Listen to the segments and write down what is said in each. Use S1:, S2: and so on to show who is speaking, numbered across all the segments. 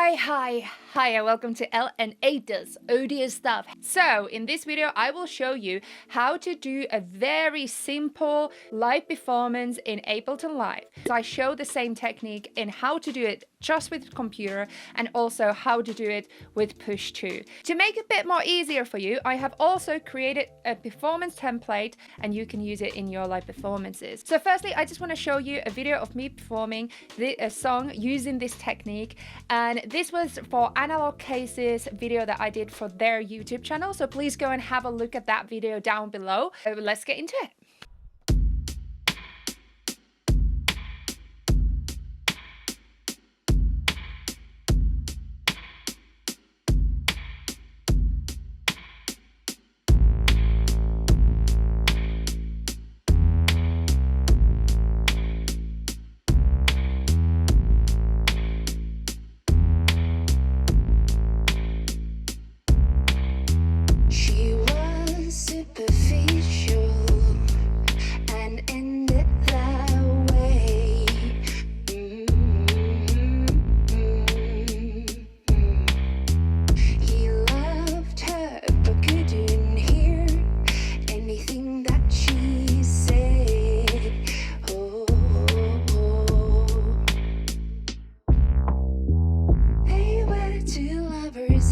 S1: Hi, and welcome to L&A Does Audio Stuff. So, in this video, I will show you how to do a very simple live performance in Ableton Live. So I show the same technique in how to do it just with the computer and also how to do it with Push 2. To make it a bit more easier for you, I have also created a performance template and you can use it in your live performances. So firstly, I just want to show you a video of me performing a song using this technique, and this was for Analog Cases video that I did for their YouTube channel, so please go and have a look at that video down below. Let's get into it.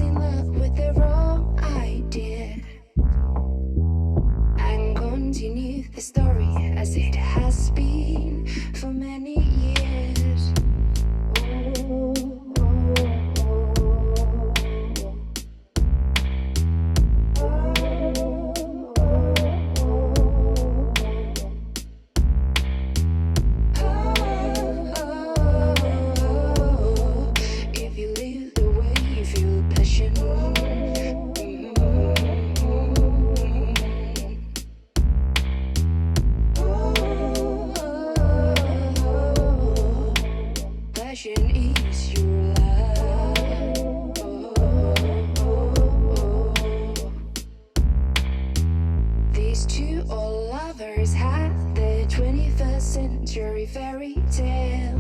S2: In love with the wrong idea and continue the story as it has been for many years. If you live the way you feel passion, passion is your love. These two old lovers had the 21st century fairy tale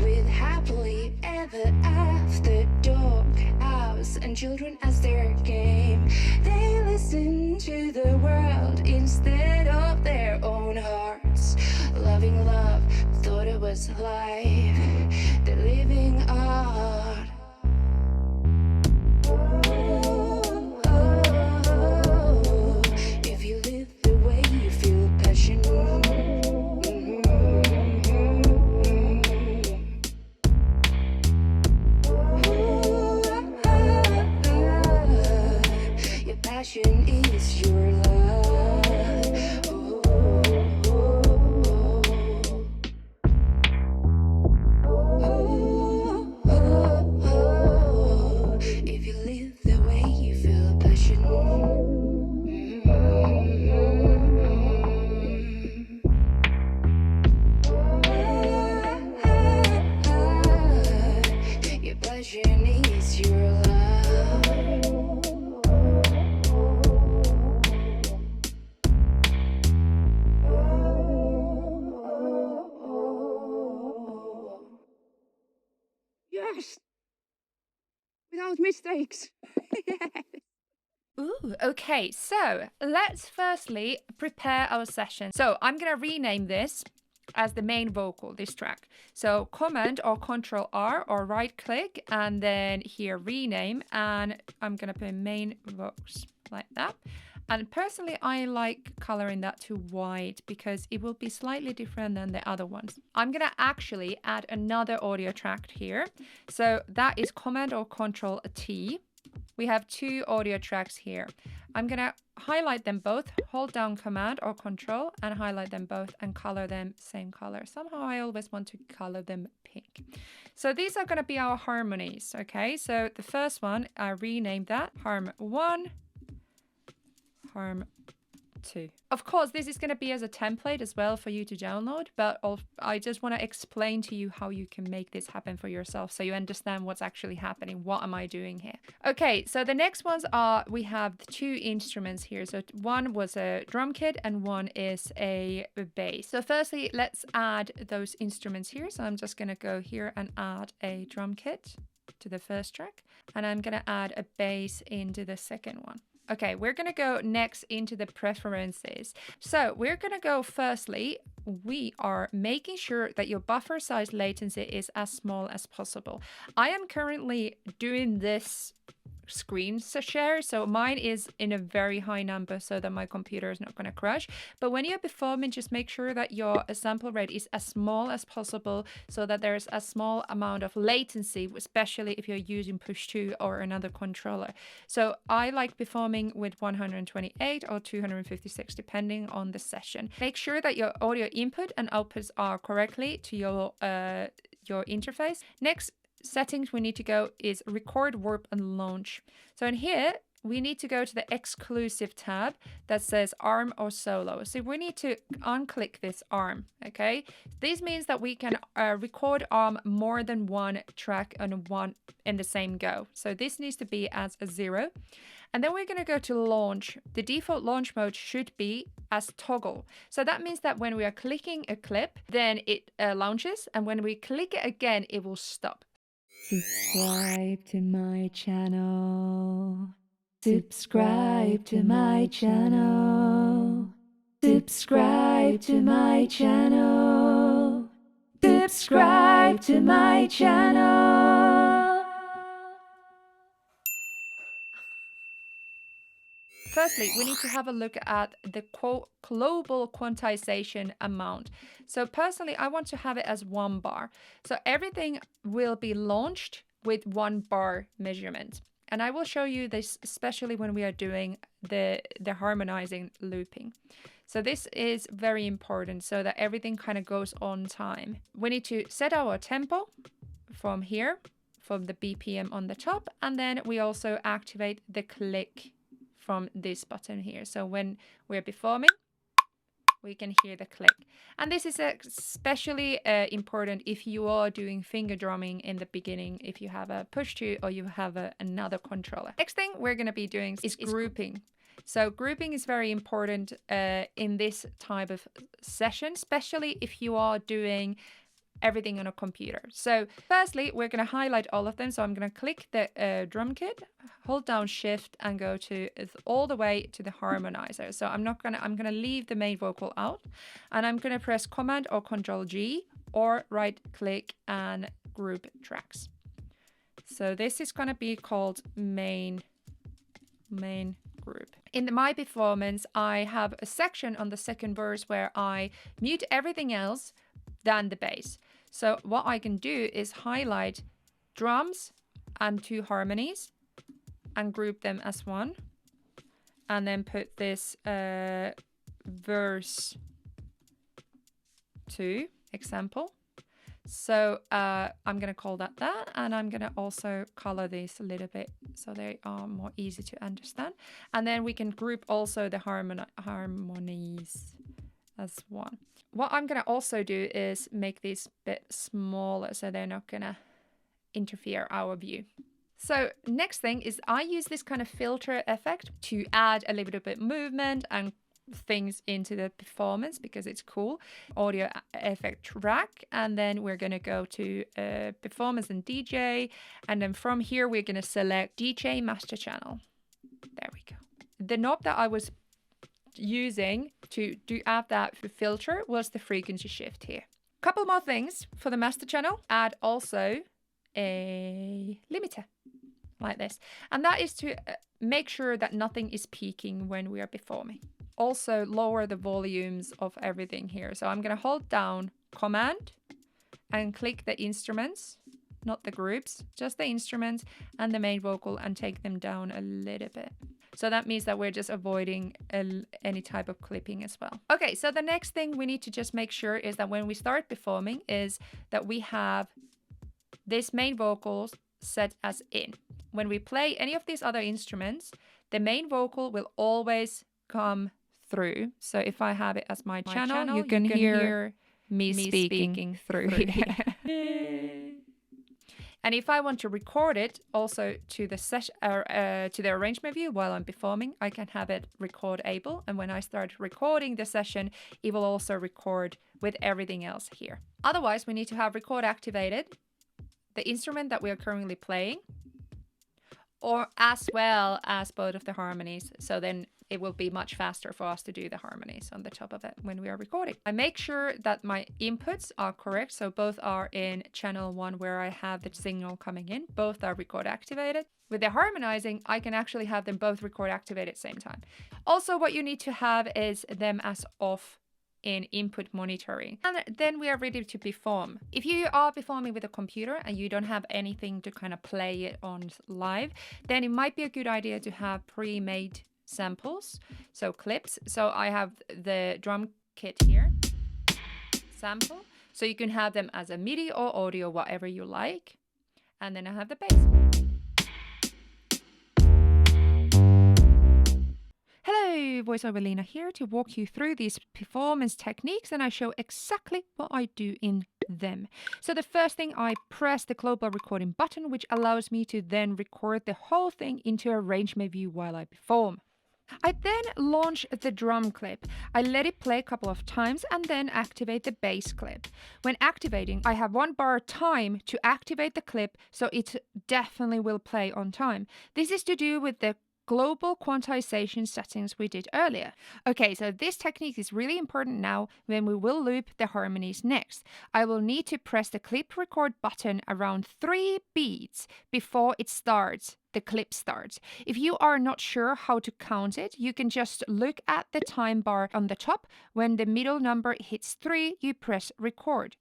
S2: with happily ever after, dog house and children as their game. They listened to the world instead of their own hearts. Loving love, thought it was life, the living art. If you live the way you feel passion, your passion is your love. If you live the way you feel passion, your passion is your love.
S3: Yes, without mistakes.
S1: Ooh, okay, so let's firstly prepare our session. So I'm gonna rename this as the main vocal, this track. So Command or Control R or right click and then here rename, and I'm gonna put main vocals like that. And personally, I like coloring that to white because it will be slightly different than the other ones. I'm gonna actually add another audio track here. So that is Command or Control T. We have two audio tracks here. I'm gonna highlight them both, hold down Command or Control and highlight them both and color them same color. Somehow I always want to color them pink. So these are gonna be our harmonies, okay? So the first one, I renamed that Harm 1, Harm 2. Of course, this is going to be as a template as well for you to download, but I just want to explain to you how you can make this happen for yourself so you understand what's actually happening. What am I doing here? Okay, so the next ones are, we have the two instruments here. So one was a drum kit and one is a bass. So firstly, let's add those instruments here. So I'm just going to go here and add a drum kit. to the first track, and I'm going to add a bass into the second one. Okay, we're going to go next into the preferences. So we're going to go firstly, we are making sure that your buffer size latency is as small as possible. I am currently doing this screen share, so mine is in a very high number so that my computer is not going to crash. But when you're performing, just make sure that your sample rate is as small as possible so that there's a small amount of latency, especially if you're using push 2 or another controller. So I like performing with 128 or 256 depending on the session. Make sure that your audio input and outputs are correctly to your interface. Next settings we need to go is record, warp, and launch. So in here we need to go to the exclusive tab that says ARM or solo. So we need to unclick this ARM. Okay, this means that we can record ARM more than one track in the same go. So this needs to be as a 0. And then we're going to go to launch. The default launch mode should be as toggle. So that means that when we are clicking a clip, then it launches, and when we click it again, it will stop. Subscribe to my channel. Subscribe to my channel. Subscribe to my channel. Subscribe to my channel. Firstly, we need to have a look at the global quantization amount. So personally, I want to have it as 1 bar. So everything will be launched with 1 bar measurement. And I will show you this, especially when we are doing the harmonizing looping. So this is very important so that everything kind of goes on time. We need to set our tempo from here, from the BPM on the top. And then we also activate the click from this button here. So when we're performing, we can hear the click. And this is especially important if you are doing finger drumming in the beginning, if you have a push 2 or you have another controller. Next thing we're going to be doing is grouping. So grouping is very important in this type of session, especially if you are doing everything on a computer. So firstly, we're going to highlight all of them. So I'm going to click the drum kit, hold down shift and go to all the way to the harmonizer. So I'm going to leave the main vocal out, and I'm going to press Command or Control G or right click and group tracks. So this is going to be called main group. In my performance, I have a section on the second verse where I mute everything else than the bass. So what I can do is highlight drums and 2 harmonies and group them as one, and then put this verse 2 example. So I'm going to call that, and I'm going to also color these a little bit so they are more easy to understand. And then we can group also the harmonies as one. What I'm going to also do is make these a bit smaller so they're not going to interfere our view. So next thing is I use this kind of filter effect to add a little bit movement and things into the performance because it's cool. Audio effect track, and then we're going to go to performance and DJ, and then from here we're going to select DJ master channel. There we go. The knob that I was using to add that filter was the frequency shift here. Couple more things for the master channel. Add also a limiter like this, and that is to make sure that nothing is peaking when we are performing. Also lower the volumes of everything here. So I'm going to hold down Command and click the instruments, not the groups, just the instruments and the main vocal, and take them down a little bit. So that means that we're just avoiding any type of clipping as well. Okay, so the next thing we need to just make sure is that when we start performing is that we have this main vocals set as in. When we play any of these other instruments, the main vocal will always come through. So if I have it as my channel, you can hear me speaking through here. And if I want to record it also to the to the arrangement view while I'm performing, I can have it record able. And when I start recording the session, it will also record with everything else here. Otherwise, we need to have record activated. the instrument that we are currently playing, or as well as both of the harmonies. So then it will be much faster for us to do the harmonies on the top of it when we are recording. I make sure that my inputs are correct. So both are in channel 1 where I have the signal coming in. Both are record activated. With the harmonizing, I can actually have them both record activated at the same time. Also, what you need to have is them as off in input monitoring. And then we are ready to perform. If you are performing with a computer and you don't have anything to kind of play it on live, then it might be a good idea to have pre-made samples, so clips. So I have the drum kit here, sample. So you can have them as a MIDI or audio, whatever you like. And then I have the bass. Hello, VoiceOver Lena here to walk you through these performance techniques, and I show exactly what I do in them. So the first thing, I press the global recording button, which allows me to then record the whole thing into arrangement view while I perform. I then launch the drum clip. I let it play a couple of times and then activate the bass clip. When activating, I have 1 bar time to activate the clip, so it definitely will play on time. This is to do with the global quantization settings we did earlier. Okay, so this technique is really important now when we will loop the harmonies next. I will need to press the clip record button around 3 beats before it starts. The clip starts. If you are not sure how to count it, you can just look at the time bar on the top. When the middle number hits 3, you press record.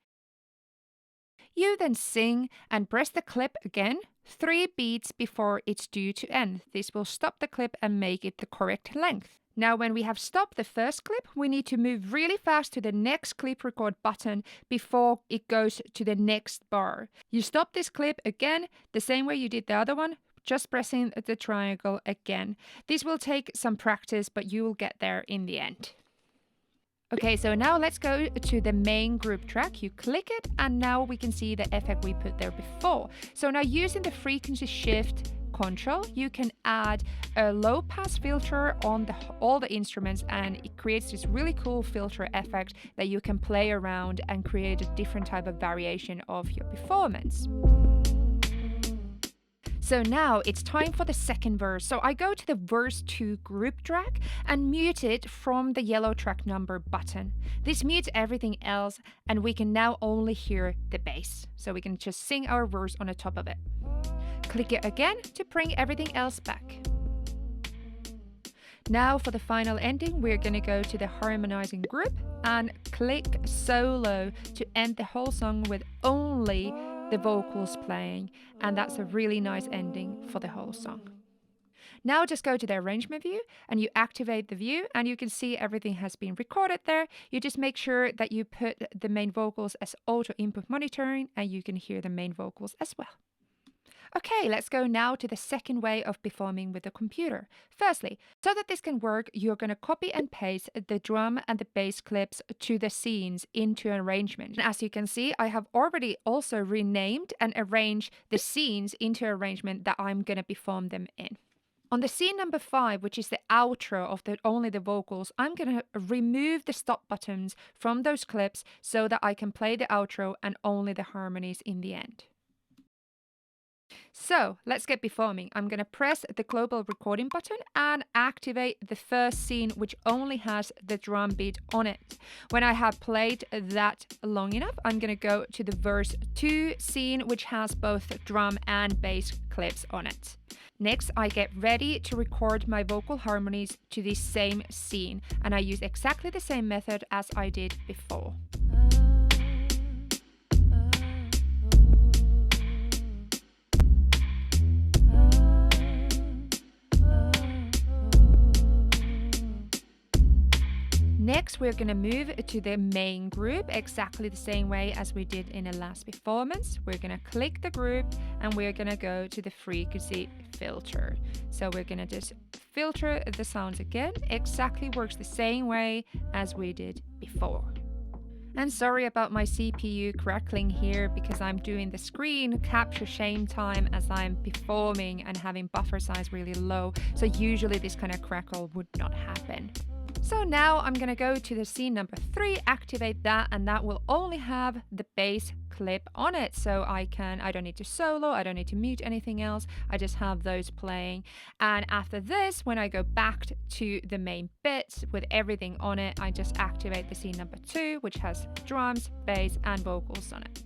S1: You then sing and press the clip again 3 beats before it's due to end. This will stop the clip and make it the correct length. Now, when we have stopped the first clip, we need to move really fast to the next clip record button before it goes to the next bar. You stop this clip again, the same way you did the other one, just pressing the triangle again. This will take some practice, but you will get there in the end. Okay, so now let's go to the main group track. You click it, and now we can see the effect we put there before. So now using the frequency shift control, you can add a low pass filter on all the instruments, and it creates this really cool filter effect that you can play around and create a different type of variation of your performance. So now it's time for the second verse. So I go to the verse 2 group track and mute it from the yellow track number button. This mutes everything else, and we can now only hear the bass. So we can just sing our verse on the top of it. Click it again to bring everything else back. Now for the final ending, we're going to go to the harmonizing group and click solo to end the whole song with only the vocals playing, and that's a really nice ending for the whole song. Now just go to the arrangement view and you activate the view, and you can see everything has been recorded there. You just make sure that you put the main vocals as auto input monitoring, and you can hear the main vocals as well. Okay, let's go now to the second way of performing with the computer. Firstly, so that this can work, you're going to copy and paste the drum and the bass clips to the scenes into an arrangement. And as you can see, I have already also renamed and arranged the scenes into an arrangement that I'm going to perform them in. On the scene number 5, which is the outro of only the vocals, I'm going to remove the stop buttons from those clips so that I can play the outro and only the harmonies in the end. So let's get performing. I'm going to press the global recording button and activate the first scene, which only has the drum beat on it. When I have played that long enough, I'm going to go to the verse 2 scene, which has both drum and bass clips on it. Next, I get ready to record my vocal harmonies to this same scene, and I use exactly the same method as I did before. Next, we're going to move to the main group exactly the same way as we did in the last performance. We're going to click the group and we're going to go to the frequency filter. So we're going to just filter the sounds again. Exactly works the same way as we did before. And sorry about my CPU crackling here, because I'm doing the screen capture same time as I'm performing and having buffer size really low. So usually this kind of crackle would not happen. So now I'm gonna go to the scene number 3, activate that, and that will only have the bass clip on it. So I don't need to solo, I don't need to mute anything else, I just have those playing. And after this, when I go back to the main bits with everything on it, I just activate the scene number 2, which has drums, bass, and vocals on it.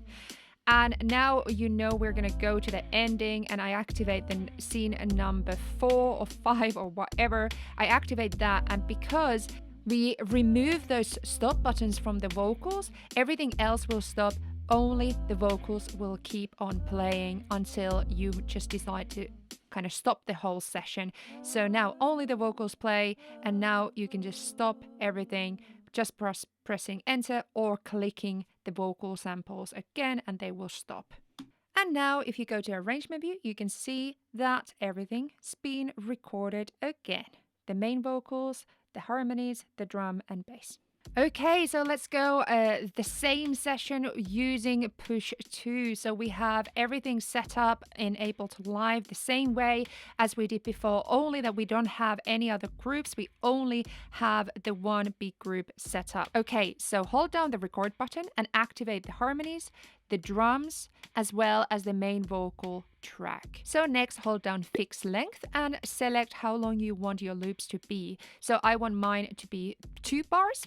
S1: And now you know we're gonna go to the ending, and I activate the scene number 4 or 5 or whatever. I activate that, and because we remove those stop buttons from the vocals, everything else will stop. Only the vocals will keep on playing until you just decide to kind of stop the whole session. So now only the vocals play, and now you can just stop everything, just pressing enter or clicking the vocal samples again, and they will stop. And now if you go to arrangement view, you can see that everything's been recorded again. The main vocals, the harmonies, the drum and bass. Okay, so let's go the same session using push 2. So we have everything set up in Ableton Live the same way as we did before, only that we don't have any other groups. We only have the one big group set up. Okay, so hold down the record button and activate the harmonies, the drums, as well as the main vocal track. So next, hold down fix length and select how long you want your loops to be. So I want mine to be 2 bars.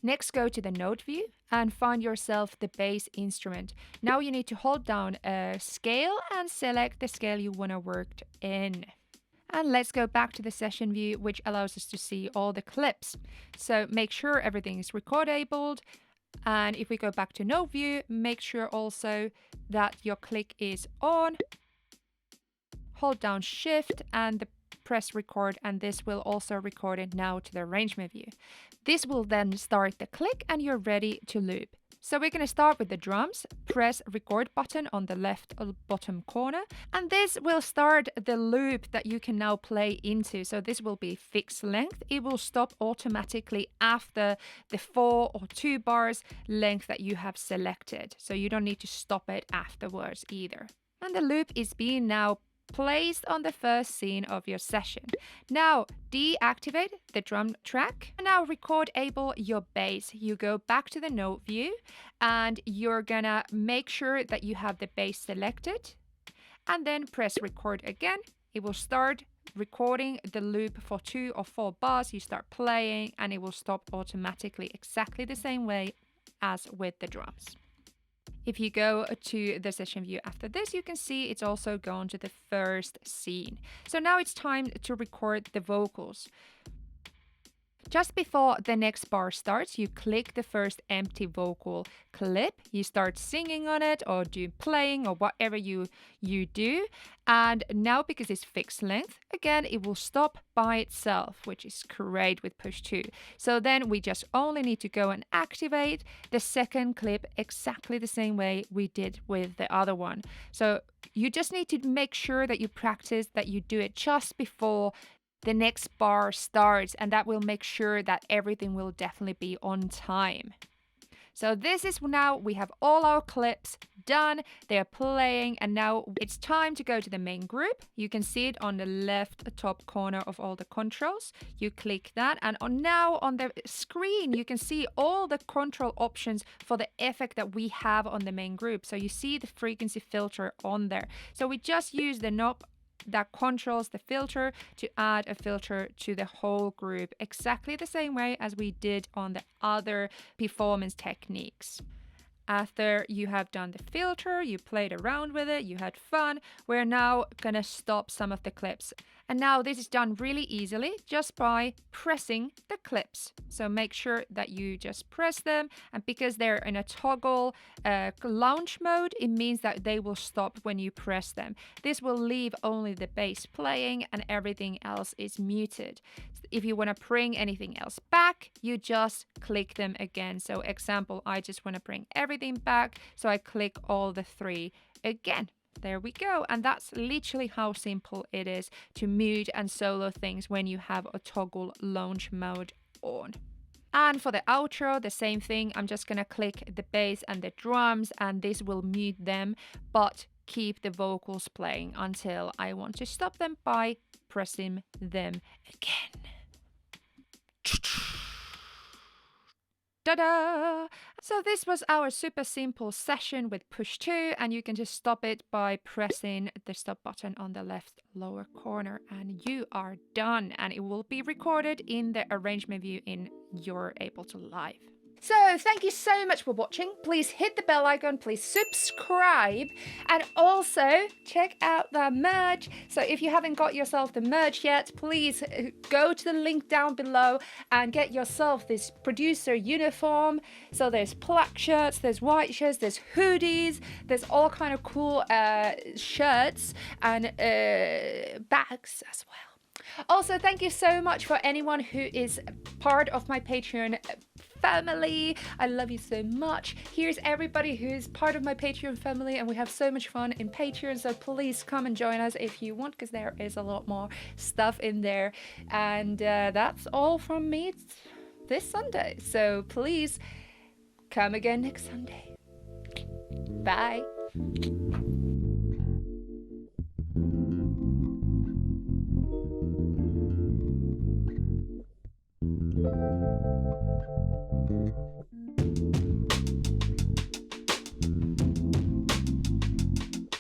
S1: Next, go to the note view and find yourself the bass instrument. Now you need to hold down a scale and select the scale you want to work in. And let's go back to the session view, which allows us to see all the clips. So make sure everything is recordable. And if we go back to note view, make sure also that your click is on. Hold down shift and press record, and this will also record it now to the arrangement view. This will then start the click and you're ready to loop. So we're going to start with the drums. Press record button on the left bottom corner, and this will start the loop that you can now play into. So this will be fixed length. It will stop automatically after the 4 or 2 bars length that you have selected. So you don't need to stop it afterwards either. And the loop is being now placed on the first scene of your session. Now deactivate the drum track and now record your bass. You go back to the note view and you're gonna make sure that you have the bass selected and then press record again. It will start recording the loop for 2 or 4 bars. You start playing and it will stop automatically, exactly the same way as with the drums. If you go to the session view after this, you can see it's also gone to the first scene. So now it's time to record the vocals. Just before the next bar starts, you click the first empty vocal clip. You start singing on it or playing or whatever you do. And now because it's fixed length, again, it will stop by itself, which is great with push 2. So then we just only need to go and activate the second clip exactly the same way we did with the other one. So you just need to make sure that you practice, that you do it just before the next bar starts, and that will make sure that everything will definitely be on time. So this is now we have all our clips done, they're playing, and now it's time to go to the main group. You can see it on the left top corner of all the controls. You click that, and now on the screen you can see all the control options for the effect that we have on the main group. So you see the frequency filter on there. So we just use the knob that controls the filter to add a filter to the whole group, exactly the same way as we did on the other performance techniques. After you have done the filter, you played around with it, you had fun, we're now gonna stop some of the clips. And now this is done really easily just by pressing the clips. So make sure that you just press them, and because they're in a toggle launch mode, it means that they will stop when you press them. This will leave only the bass playing and everything else is muted. If you want to bring anything else back, you just click them again. So example, I just want to bring everything back, so I click all the 3 again. There we go. And that's literally how simple it is to mute and solo things when you have a toggle launch mode on. And for the outro, the same thing. I'm just gonna click the bass and the drums, and this will mute them, but keep the vocals playing until I want to stop them by pressing them again. Ta-da! So this was our super simple session with push 2, and you can just stop it by pressing the stop button on the left lower corner, and you are done, and it will be recorded in the arrangement view in your Ableton Live. So thank you so much for watching. Please hit the bell icon, please subscribe, and also check out the merch. So if you haven't got yourself the merch yet, please go to the link down below and get yourself this producer uniform. So there's black shirts, there's white shirts, there's hoodies, there's all kind of cool shirts and bags as well. Also, thank you so much for anyone who is part of my Patreon family. I love you so much. Here's everybody who's part of my Patreon family, and we have so much fun in Patreon, so please come and join us if you want, because there is a lot more stuff in there. And that's all from me this Sunday, so please come again next Sunday. Bye.